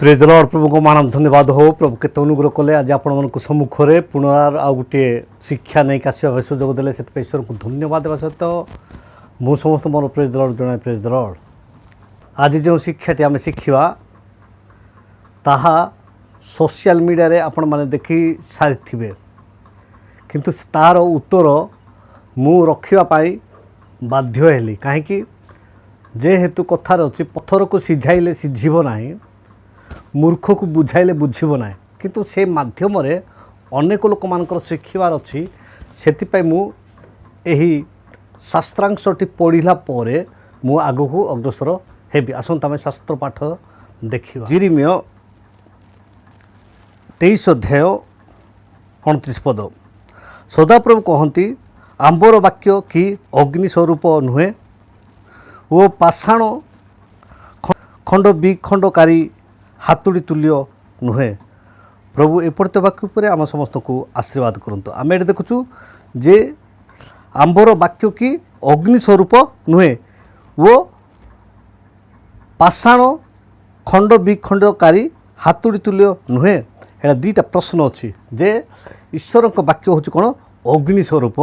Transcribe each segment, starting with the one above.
Praise Lord प्रभु को मान धन्यवाद हो प्रभु केत अनुग्रह कले आज आपण सम्मुखें पुनरार आ गोटे शिक्षा नहीं आसवा सुजोग देले से ईश्वर को धन्यवाद देवा सहित मु समस्त मोर प्रेज लॉर्ड जन प्रेज लॉर्ड आज जो शिक्षाटी आम शिखा ताहा सोशल मीडिया रे आपण माने देखी सारी किंतु तार उत्तर मु रखापी बाध्य हेली कहीं जेहेतु कथार अच्छी पत्थर को सीझाइले सीझब ना मूर्ख को बुझाइले बुझब ना किंतु से माध्यम अनेक लोक मानकर शिखबार अच्छी से मु एही शास्त्रांशटी पढ़ला मु आग को अग्रसर हेबी आसत आम शास्त्र पाठ देखा जिरिमिय 23 अध्याय 29 पद सदाप्रभु कहती आंबर वाक्य कि अग्नि स्वरूप नुहे वो पाषाण खंड विखंडकारी हातुड़ी तुल्य नुहे। प्रभु एपट वाक्य पर आम समस्त को आशीर्वाद करंतु आम ये देखुचु जे आंबर वाक्य कि अग्नि स्वरूप नुहे वो पाषाण खंड विखंडकारी हातुड़ी तुल्य नुहे। एटा दुईटा प्रश्न अच्छी जे ईश्वर वाक्य हूँ कौन अग्नि स्वरूप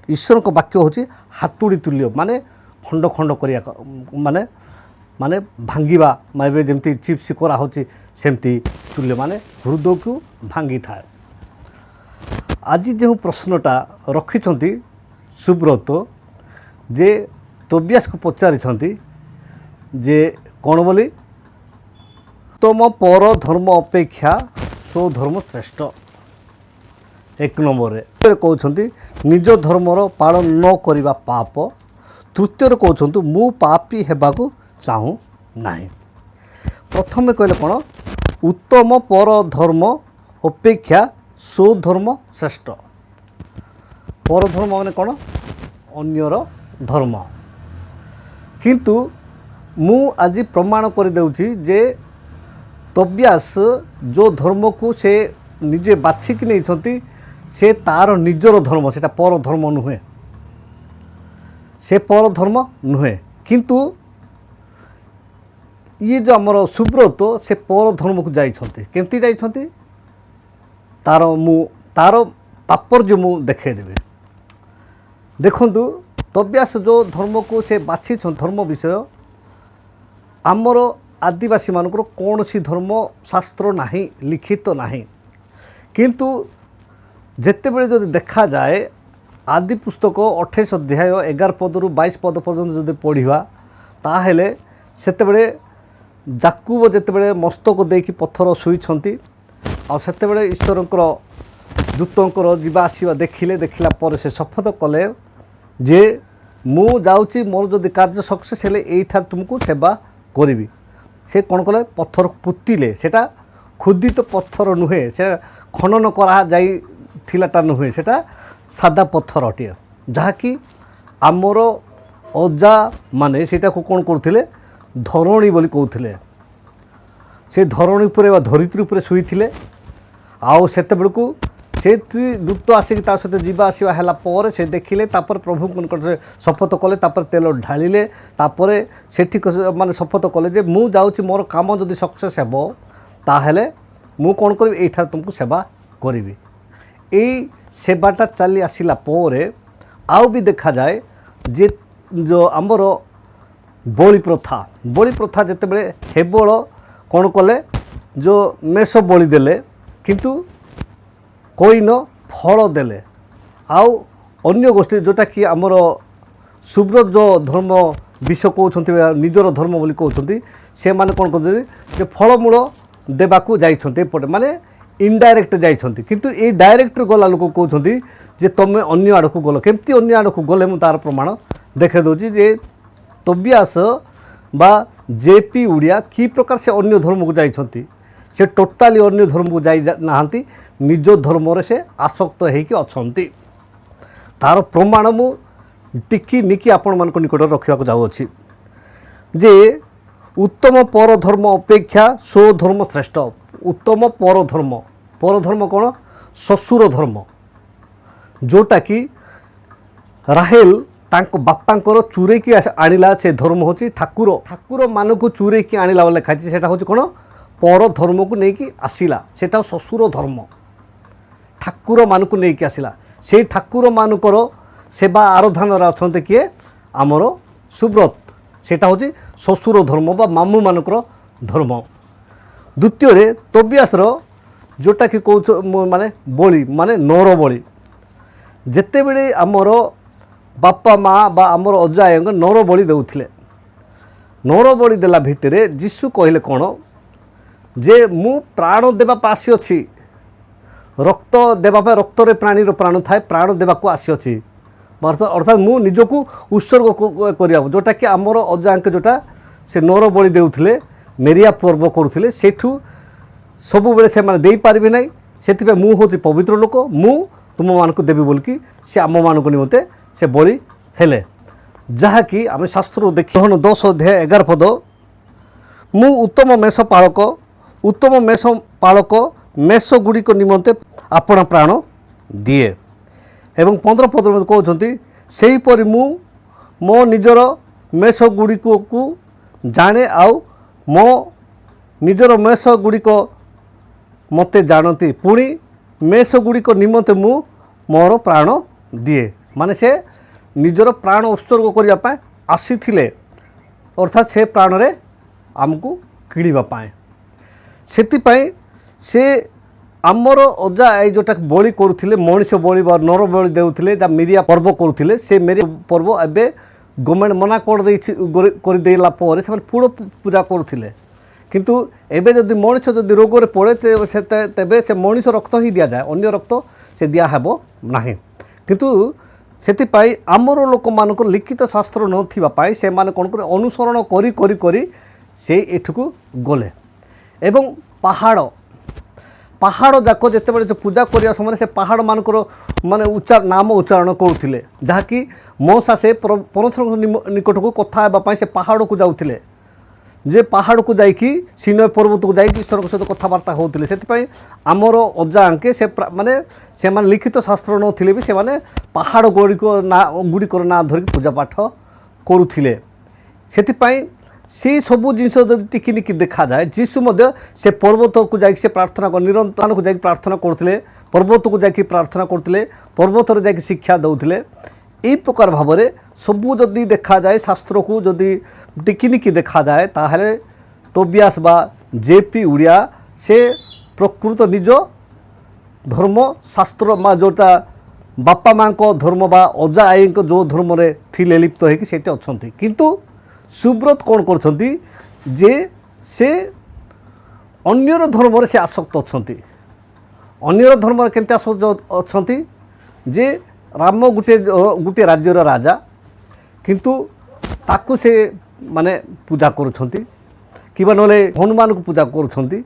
ईश्वर वाक्य हूँ हातुड़ी तुल्य माने खंड खंड करिया माने माने भांगिबा माने जमती चिप्स करा होची सेमती तुल्य माने हृदय को भांगी थाए। आज जो प्रश्नटा रखिछंती सुब्रत जे तोबियास को पचारि जे कौन बोली तुम पर धर्म अपेक्षा स्वधर्म श्रेष्ठ। एक नंबर कहते निज धर्मर पालन न करिबा पाप। तृतीय कहते मु पापी हेबाकू चाहूँ नहीं। प्रथम कहले कौन उत्तम पर धर्म अपेक्षा स्वधर्म श्रेष्ठ। पर धर्म माने कौन अन्यर धर्म किंतु मु आज प्रमाण कर देउची जे तोबियास जो धर्म को से निजे बाछिक नहीं से तार निजर धर्म से पर धर्म नुहे से पर धर्म नुहे किंतु ये जो आमर सुब्रत से पर धर्म को जाइछंती केमती जाइछंती तार मु तार तात्पर्य मु देखेदेवी। देखंतु तोबियास जो धर्म को से बाछि धर्म विषय आमर आदिवासी मानकर कौन सी धर्म शास्त्र नहीं लिखित नहीं किंतु जितेबले जो देखा जाए आदि पुस्तक 28 अध्याय 11 पद रु 22 पद पर्यंत जो पढ़ा ताहेले सेतेबले जाकुब जितेबले मस्तक देकी पत्थर शुईछंती आ सेतेबले ईश्वरंकर दूतंकर जीवा आसीबा देखला पर से शपथ कले जे मु जाउची मोर जदि कार्य सक्सेस हेले एठार तुमको सेवा करिवि। से कौन कले पत्थर पुतिले सेटा खुदित पत्थर नुहे से खनन करा जाई थिलाटा नुहे सेटा सादा पत्थर अटे जहाँकि आमर अजा माने सेटा को कौन करथिले धरणी बोली कहथिले से धरणी उपरे धरित्री उपरे शुईथिले आउ सेते बेलकू से दूत आसिक ता सहित जीवा आसवा है से देखिले तापर प्रभु शपथ कले तापर तेल ढालिले तापर सेठी माने शपथ कले जे मु जाउची मोर काम जदि सक्सेस हेबो ताहेले मु कोन करिवि एठार तुमको सेवा करिवि। एई सेवाटा चली आसिला पोरे आउ भी देखा जाए जे जो आमर बलि प्रथा जेते बेले हेबोल कोन कले जो मेष बलि देले किंतु कोई न फल देले आउ अन्य गोष्ठी जोटा कि आमर सुब्रत जो धर्म विषय कहते निजर धर्म बोली कहते से माने कौन कहते फलमूल देवाकू जाइछन्ते पटे माने इनडायरेक्ट जाइछन्ते किंतु ए डायरेक्ट गला लोक कहते जे तुम अन्य आड़ को गल केमती अन्य आड़ को गले मु तार प्रमाण देखे दूची जे तोबियास बा जेपी उड़िया कि प्रकार से अन्य धर्म को जाइछन्ते से टोटाली अन्य धर्म को जाई नाहांती निज धर्म से आसक्त होइकी अछंती। तार प्रमाण मु टिकी निकी आपण मान निकट रखा जाऊँगी जे उत्तम पर धर्म अपेक्षा स्वधर्म श्रेष्ठ। उत्तम पर धर्म कौन ससुर धर्म जोटा कि राहेल तांको बापांकर चूरेकी आणिला से धर्म होची ठाकुर मान को चूरेकी आणिला लिखाई सेटा होची कौन पर धर्म को लेकिन आसला सेटा शशुर धर्म ठाकुर मान को लेकिन आसला से ठाकुर मानकर सेवा आराधन अच्छा किए आमर सुब्रत सेटा हूँ शशुर धर्म बा मामू मानकर धर्म। द्वितीय तोबियासर जोटा कि कौच माने बलि माने नर बलि जिते बड़े आमर बापा माँ बा आमर अजा आय नर बलि देउथिले नर बलि देला भितर जीशु कहले कौन जे मु प्राण देवा आसी अच्छी रक्त देवाप रक्तरे प्राणीर प्राण थाए प्राण देवा आसी अच्छी अर्थात मु निजको उत्सर्ग करिया जोटा कि आमर अजा जोटा से नर बलि देउथिले मेरिया पर्व करुले सेठू सब बेले से माने देई पारिबे नै सेतिबे मु होती पवित्र लोक मु तुम मानक देवी बोलिकी से आम मानक निमंते से बलि हेले जहाँकि आम शास्त्र देखी 10 अध्याय 11 पद मु उत्तम मेष पालक मेष गुड़िक निमंते आपण प्राण दिए एवं 15 पद में कहते सेहीपरि मु मो निजर मेष गुड़िक को जाने आउ मो निजर मेष गुड़िक मते जानती पुणी मेष गुड़िक निमंते मु मोर प्राण दिए माने से निजर प्राण उत्सर्ग करने आसी अर्थात से प्राण रे आमको किणवाई से आमर अजा आई जोटा बलि करुले मनीष बलि नर बलि देउथिले मेरिया पर्व करुले से मेरिया पर्व एबे गवर्नमेंट मना करदेला पुड़ पूजा करुले किंतु एबे जदि मनीष जदि रोग पड़े तेबे से मनीष रक्त ही दि जाए अन्य रक्त से दिहब ना किंतु सेतिपाई आमर लोक मानक लिखित शास्त्र नथिबापाई से माने कोन करे अनुसरण करी करी करी से एठुकू गले एवं पहाड़ जाक जितेबाला जो पूजा करिया समय से पहाड़ मानकर माने नाम उच्चारण करुले जहाँकि मौसा से परमेश्वर निकट को कथा हेबापाई से पहाड़ को जाउथिले जे पहाड़ को जाइकी सिनय पर्वत को जाइकी ईश्वर सहित कथबार्ता होते से आमर अजा आंके से माने से माने लिखित शास्त्र नथिले भी से माने पहाड़ गुड़िकर ना धरिक पूजा पाठ करुले से सबू जिनस टिकिनिकी देखा जाए जीशु से पर्वत को जाइक से प्रार्थना निरंतर को जाइक प्रार्थना करते पर्वत को जाइक प्रार्थना करते पर्वत जाइक शिक्षा दौले यही प्रकार भाव में सबू जदि देखा जाए शास्त्र को जदि टिकिनिकी देखा जाए ताहले तोबियास बा जेपी उड़िया से प्रकृत निज धर्म शास्त्र जोटा बापा माँ को धर्म बा अजा आई जो धर्म रे थिले लिप्त होगी से अच्छा किंतु सुब्रत कौन करछंती जे से अन्यर धर्म से आसक्त अच्छा अन्यर धर्म केमती आसक्त अच्छा जे राम गोटे राज्यर राजा किंतु ताकू से माने पूजा करुछंती किबा नले हनुमान को पूजा करुछंती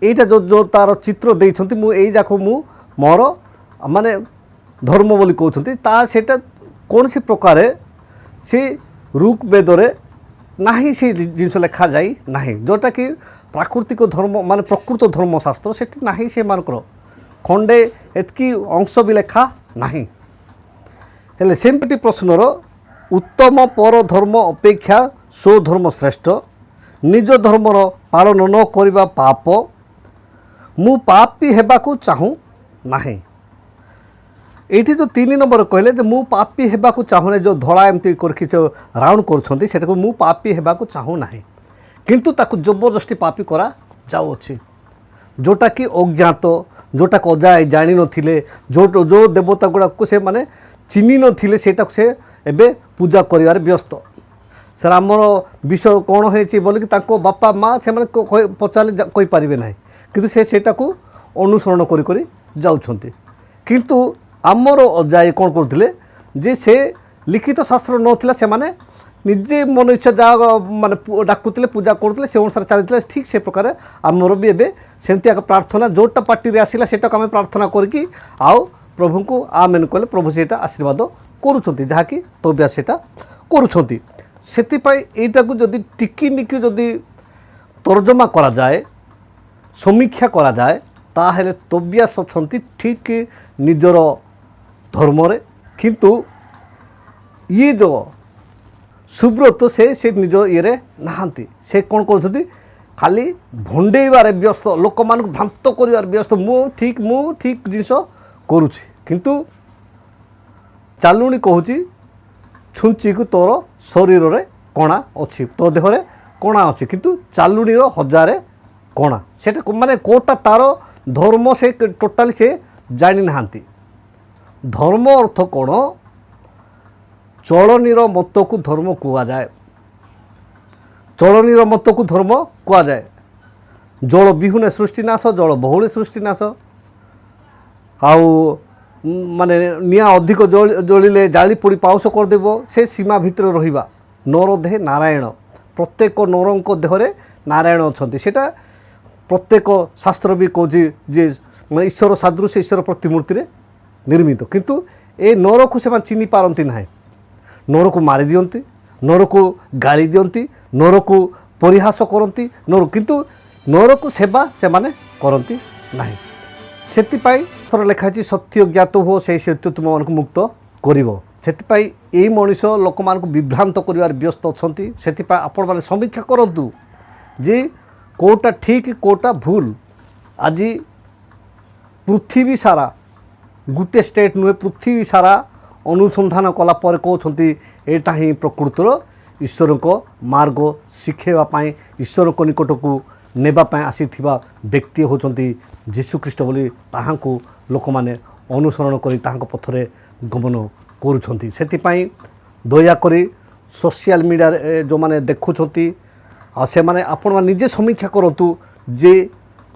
एटा जो तार चित्र देइछंती मु एई जाको मु मोर माने धर्म बोली कहउछंती ता सेटा कौन सी प्रकार से ऋग वेदरे नाही से जिनस लेखा जाई नाही जोटा कि प्राकृतिक धर्म माने प्रकृत धर्मशास्त्र सेठी नाही से मानकर खंडे एतकी अंश भी लेखा नाही हेले सेमती प्रश्नर उत्तम पर धर्म अपेक्षा स्वधर्म श्रेष्ठ निज धर्मर पालन न करिबा पाप मु पापी हेबाकू चाहूँ नाही एठी जो 3 नंबर कहले जे मु पापी हेबाकू चाहूँ जो धड़ा एमती करके जो राउंड करछंती सेटा मु पापी हेबाकू चाहूँ नाही किंतु ताकू जबरदस्ती पापी करा जाउछि जोटा कि अज्ञात जोटा अजा जानी नथिले जो देवता गुड़ा को से माने चिन्ह नथिले सेटा से एबे पूजा करिवार व्यस्त सर आमर विषय कौन होइछि बोल कि ताको बापा माँ से माने पचारे कहि पारिबे नाही किंतु से सेटा को अनुसरण करी करी जाउछंती किंतु आमर अजा कौन करथिले जे से लिखित शास्त्र नथिला से माने निजे मन इच्छा जहाँ माने डाकुले पूजा करते से अनुसार चलते ठीक से प्रकार आमर भी एवं सेमती प्रार्थना जोटा पार्टी आसला से आम प्रार्थना करके आउ प्रभु को आमेन कहले प्रभु से आशीर्वाद करुँच जहाँकि तोबिया से करुँच से यू जदि टिकिनिकी जदि तर्जमा करा जाए समीक्षा करा जाए ताहेले तोबियास अछंती ठीक निजर धर्म रे किंतु ये जो सुब्रत से निज ये नहांती से कौन करछंती खाली भंडेबार व्यस्त लोक मान भ्रांत कर व्यस्त मु ठीक जिनस करुँची किंतु चालुणी कहूँ छुंची को तोर शरीर रे कणा अच्छी तो देहरे कणा अच्छी किंतु चालुणी हजारे कणा से माने कोटा तार धर्म से टोटाली से जानी नाहांती धर्म अर्थ कौन चलनीर मत को धर्म कहुए चलनीर मत को धर्म कहुए जल बिहुने सृष्टिनाश जल बहुले सृष्टिनाश आउ माने निया अधिक जलिले जाली पोड़ी पाउस करदेव से सीमा भितर रहिबा नर देहे नारायण प्रत्येक नरंक देहरे नारायण अच्छा सेटा प्रत्येक शास्त्र भी कौच जे ईश्वर सादृश्य ईश्वर प्रतिमूर्ति रे निर्मित किंतु ए नर को से चिन्ह पारती ना नर को मारी दियंती नर को गाली दियंती नर को परिहास करती नर किंतु नर को सेवा से माने करती नहीं सेतिपाई थर लिखाई सत्य ज्ञात हो से सत्य तुम मान मुक्त कर ये मनीष लोक मान विभ्रांत कर व्यस्त अच्छा से आपण मैंने समीक्षा करूँ जे कोटा ठीक कोटा भूल आज पृथ्वी सारा गोटे स्टेट नुहे पृथ्वी सारा अनुसंधान कलापर कहते यहाँ ही प्रकृतर ईश्वर को मार्ग शिखेवाई ईश्वर को निकट को नेबापाई आसीथिबा व्यक्ति होचंती जीशुख्रीष्ट बोली ताहांकु लोक माने अनुसरण करी ताहांक पथरे गमन करुछंती सेतिपाई दयाकरी सोशल मीडिया जो माने देखुछंती आ से माने आपण माने निजे समीक्षा करतु जे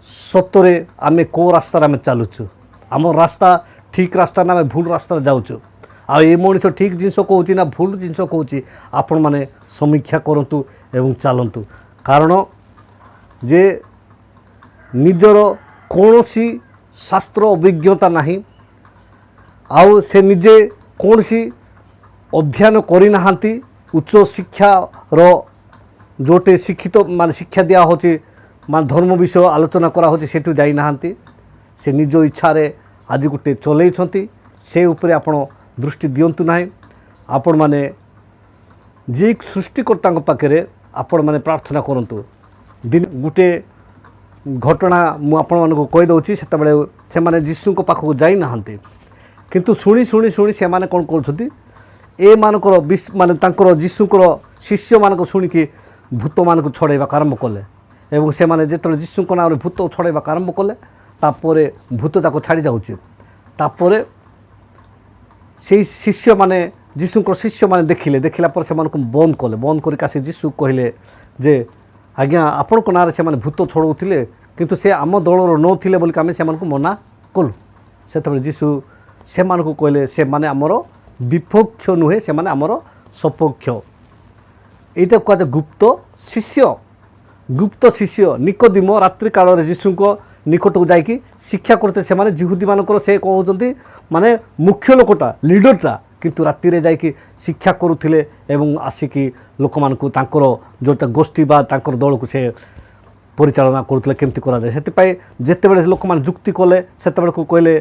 सतरे आमे को रास्ता आमे चलुछु आम रास्ता ठीक रास्ता ना आमे भूल रास्ता जाउछु आ ए मनिष ठीक जिनस कहूँ ना भूल जिनस कहूँ आपण माने समीक्षा करतु एवं चलतु कारण जे निजर कौनसी शास्त्र अभिज्ञता नहीं आउ से निजे कौनसी अध्ययन करी नाहांती उच्च शिक्षार जोटे शिक्षित मान शिक्षा दिया होची मान धर्म विषय आलोचना करा होची सेठू जाई नाहांती से निज इच्छा रे आज गुटे चलैछंती से उपरे आपण दृष्टि दियंतु नाही आपण माने जे सृष्टिकर्ता पाखे आपण माने प्रार्थना करंतु दिन गोटे घटना मु आपण मानक कहि दउछि सेते बेले से माने जीशु को पाखक जाई नाहंते किंतु शुणी शुणी शुणी से माने कोन करछथि ए मानकर माने तांकर जीशुकर शिष्य मानक शुणी कि भूत मानक छड़ाइबा आरंभ कले एवं से माने जेतले जीशु को नाम भूत छड़ाइबा आरंभ कले तापरे भूत ताको छाड़ी जाउछि तापरे से शिष्य माने जीशुकर शिष्य माने देखिला पर से मानक बंद कले बंद करिका से जीशु कहले जे आज्ञा आपण को नारे से माने भूत छड़ौथिले किंतु से आम दलर नौथिले बोली आमे से मानक मना कलु सेतबे जीशु से मानक कहले से माने आमर विपक्ष नुहे से माने आमर सपक्ष एटा कहते गुप्त शिष्य निकोदिम रात्रि काल जीशु को निकट को जाकि शिक्षा करते से माने जिहुदी मानकर से कहते माने मुख्य लोकटा लीडरटा किंतु राति रे जाकि शिक्षा करुथिले एवं आसिकी लोक मानकु तांकर जोटा गोष्ठी बा तांकर दल को से परिचालना करुथिले केमति करा जाय सेति पय जेते बेले लोक मान जुक्ति कले सेते बेले को कहले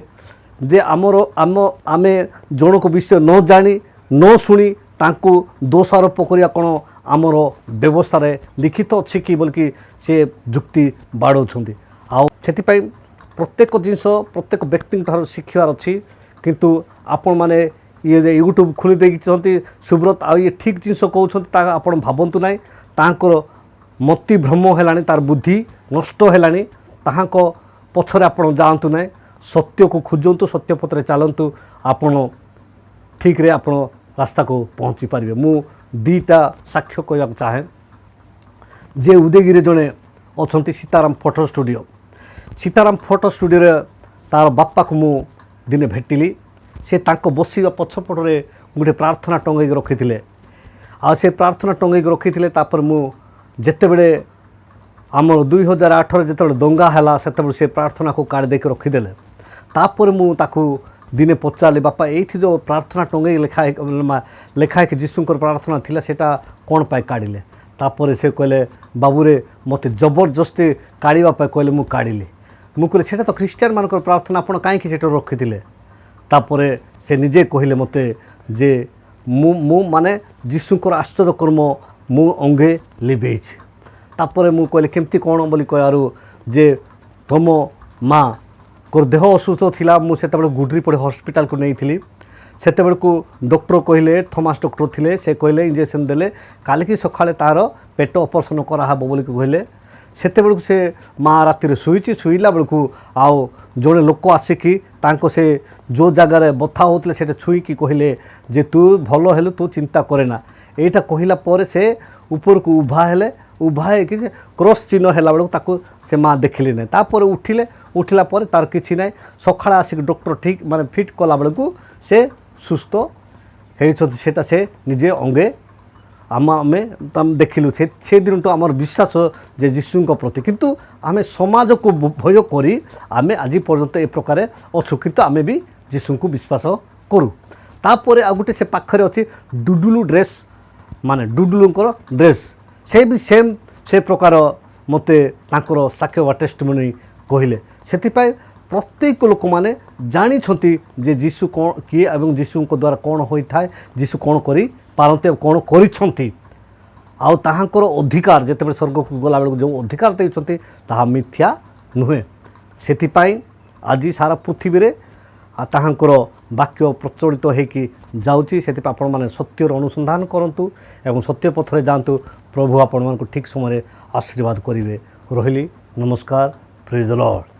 जे आमे जन को विषय न जानी न शुणी तांकु दोषारोप करिया कोन आमर व्यवस्था रे लिखित अछि कि बल्कि से जुक्ति बाड़ौछंती आ सेति पय प्रत्येक जिनस प्रत्येक व्यक्ति ठार शिखिबार अछि किंतु आपण माने ये यूट्यूब खोली देखते सुब्रत आ ये ठीक जिनस कहते आप भावतु ना तांकर मति भ्रम है तार बुद्धि नष्ट है ताहाक पछरे आप जातु ना सत्य को खोजतु सत्य पथरे चलतु आपण ठीक रे आप रास्ता को पहुँची पारे मु दीटा साक्ष्य कहना चाहे जे उदयगिरी जड़े अच्छा सीताराम फोटो स्टूडियो तार बापा को मु दिने भेटिली से तांको बसिबा पछपटरे गोटे प्रार्थना टंगाई रखी आ से प्रार्थना टंगाई रखी तापर मु जेते बेले आमर 2008 जिते दंगा है से प्रार्थना को काढ़ देके रखीदे तापर मु ताकू दिने पचारे बापा ये जो प्रार्थना टंगाई लेखाए कि जीशुकर प्रार्थना थिला सेटा कौन पाए काढ़िले तापर से कहले बाबूरे मते जबरदस्ती काढ़ा कहले मु काढ़िली मु कहले सेटा तो ख्रीस्टियान मानकर प्रार्थना आपण कहीं से रखी तापरे से निजे कहले मते जे मु माने जीशुकर आश्चर्य कर्म मु अंगे लिभेछि तापर मु कहले केमती कौन बोली कहू जे तुम माँ को देह असुस्थ थिला मु सेते बेले गुडरी पड़े हॉस्पिटल को नहीं थी सेते बेले को डॉक्टर कहले थॉमस डॉक्टर थिले से कहले इंजेक्शन देले काली की सकाळे तार पेट ऑपरेशन करा हबो बोली कहले सेते बेले से माँ राति शुईची शुईला बेलू आउ जोड़े लोक आसिकी तांको से जो जगार बथा होते से छुईकी कहले जे तू भल हेलु तू चिंता करेना एटा कहला पर से ऊपर को उभा हेले उभा है कि क्रॉस चिन्ह है बेलू ताको से माँ देखिले ना तापर उठिले उठिला पर तार किछि नै सकाळे आसिक डॉक्टर ठीक माने फिट कला बेलू से सुस्थ होती से निजे अंगे आमे देखिलु से दिन तो आमर विश्वास जे जीशु प्रति किंतु आमे समाज को भय करी आमे आज पर्यंत ए प्रकार अच्छु किंतु आमे भी जीशु को विश्वास करूँ तापर आ गोटे से पाखरे अच्छी डुडुलु ड्रेस माने डुडुलुंकर ड्रेस से भी सेम से प्रकार मते तांकर साक्ष्य वा टेस्टिमोनी कहले सेतिपाई प्रत्येक लोक मैंने जानी जे जीशु कौन किए एवं जीशु द्वारा कौन होता है जीशु कौन करी पारते कौन करिछंती आउ ताहांकर अधिकार जेते स्वर्ग को गला बेलू जो अधिकार देइछंती ताहा मिथ्या नुहे सेतिपाई आज सारा पृथ्वी रे ताहांकर वाक्य प्रचलित होइकी जाउची सेतिपा आपण माने सत्यर अनुसंधान करंतु एवं सत्य पथरे जांतु प्रभु आपण मानकु ठीक समय आशीर्वाद करिवे रहिली नमस्कार प्रेज द लॉर्ड।